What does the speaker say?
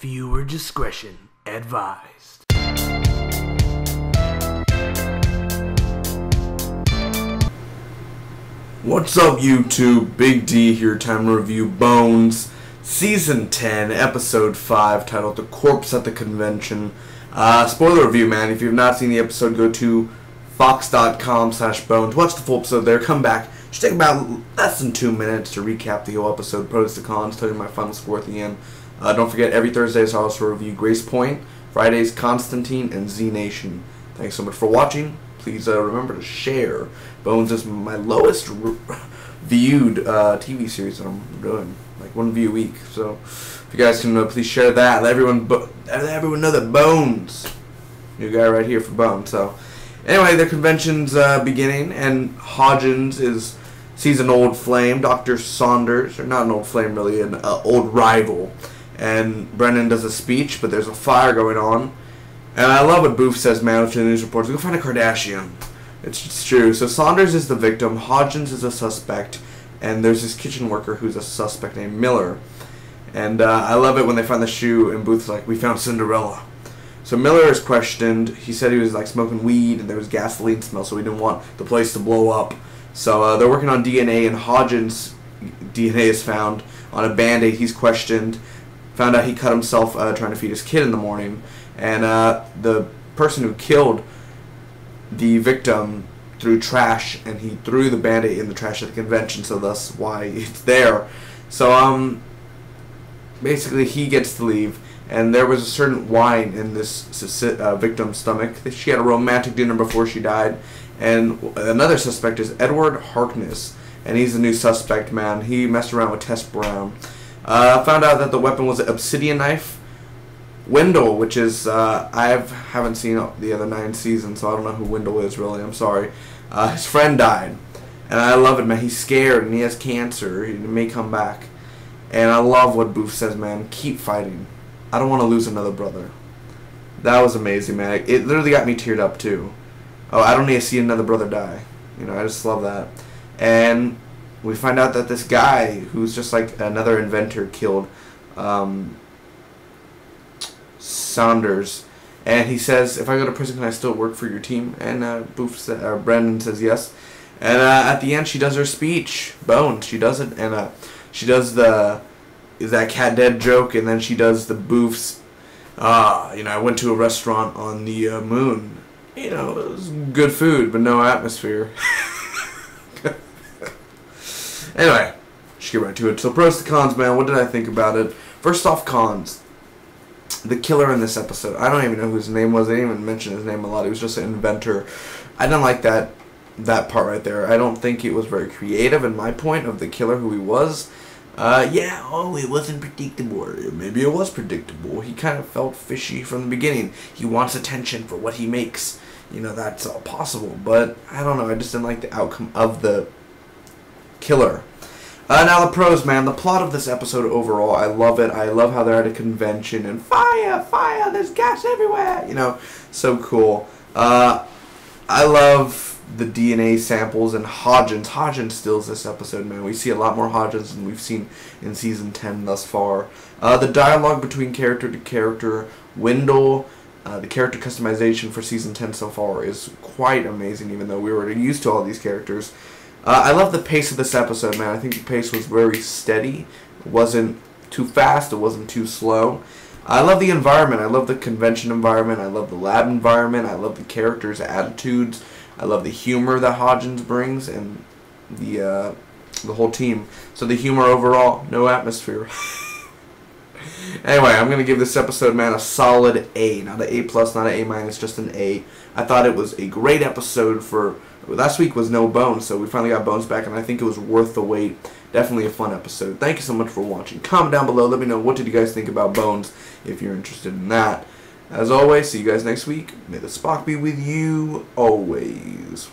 Viewer discretion advised. What's up, YouTube? Big D here, time to review Bones, Season 10, Episode 5, titled The Corpse at the Convention. Spoiler review, man. If you've not seen the episode, go to fox.com/bones. Watch the full episode there, come back. Should take about less than 2 minutes to recap the whole episode, pros to cons, tell you my final score at the end. Don't forget, every Thursday I also review Grace Point, Fridays Constantine, and Z Nation. Thanks so much for watching. Please remember to share. Bones is my lowest viewed TV series that I'm doing, like 1 view a week. So if you guys can please share that, let everyone know that Bones, new guy right here for Bones. So anyway, the convention's beginning, and Hodgins sees an old flame, Dr. Saunders, or not an old flame really, an old rival. And Brennan does a speech, but there's a fire going on. And I love what Boof says, man, with the news reports. Go find a Kardashian. It's true. So Saunders is the victim, Hodgins is a suspect, and there's this kitchen worker who's a suspect named Miller. And I love it when they find the shoe, and Booth's like, we found Cinderella. So Miller is questioned. He said he was like smoking weed, and there was gasoline smell, so he didn't want the place to blow up. So they're working on DNA, and Hodgins' DNA is found on a Band-Aid. He's questioned. Found out he cut himself trying to feed his kid in the morning. And the person who killed the victim threw trash, and he threw the Band-Aid in the trash at the convention, so that's why it's there. So basically he gets to leave, and there was a certain wine in this victim's stomach. She had a romantic dinner before she died. And another suspect is Edward Harkness, and he's the new suspect, man. He messed around with Tess Brown. Found out that the weapon was an obsidian knife. Wendell, which is, I haven't seen the other 9 seasons, so I don't know who Wendell is, really. I'm sorry. His friend died. And I love it, man. He's scared, and he has cancer. He may come back. And I love what Boof says, man. Keep fighting. I don't want to lose another brother. That was amazing, man. It literally got me teared up, too. Oh, I don't need to see another brother die. You know, I just love that. And we find out that this guy, who's just like another inventor, killed Saunders. And he says, if I go to prison, can I still work for your team? And Brendan says yes. And at the end, she does her speech. Bones, she does it. And she does the, is that cat dead joke? And then she does the Boof's, you know, I went to a restaurant on the moon. You know, it was good food, but no atmosphere. Anyway, let's get right to it. So pros to cons, man. What did I think about it? First off, cons. The killer in this episode. I don't even know who his name was. They didn't even mention his name a lot. He was just an inventor. I didn't like that part right there. I don't think it was very creative in my point of the killer who he was. It wasn't predictable. Or maybe it was predictable. He kind of felt fishy from the beginning. He wants attention for what he makes. You know, that's all possible. But, I don't know. I just didn't like the outcome of the killer. Now the pros, man. The plot of this episode overall, I love it. I love how they're at a convention and fire, there's gas everywhere. You know, so cool. I love the DNA samples and Hodgins. Hodgins steals this episode, man. We see a lot more Hodgins than we've seen in Season 10 thus far. The dialogue between character to character, Wendell, the character customization for Season 10 so far is quite amazing, even though we were used to all these characters. I love the pace of this episode, man. I think the pace was very steady. It wasn't too fast. It wasn't too slow. I love the environment. I love the convention environment. I love the lab environment. I love the characters' attitudes. I love the humor that Hodgins brings, and the whole team. So the humor overall, no atmosphere. Anyway, I'm going to give this episode, man, a solid A. Not an A+, not an A-, just an A. I thought it was a great episode for... Last week was no Bones, so we finally got Bones back, and I think it was worth the wait. Definitely a fun episode. Thank you so much for watching. Comment down below. Let me know what did you guys think about Bones, if you're interested in that. As always, see you guys next week. May the Spock be with you always.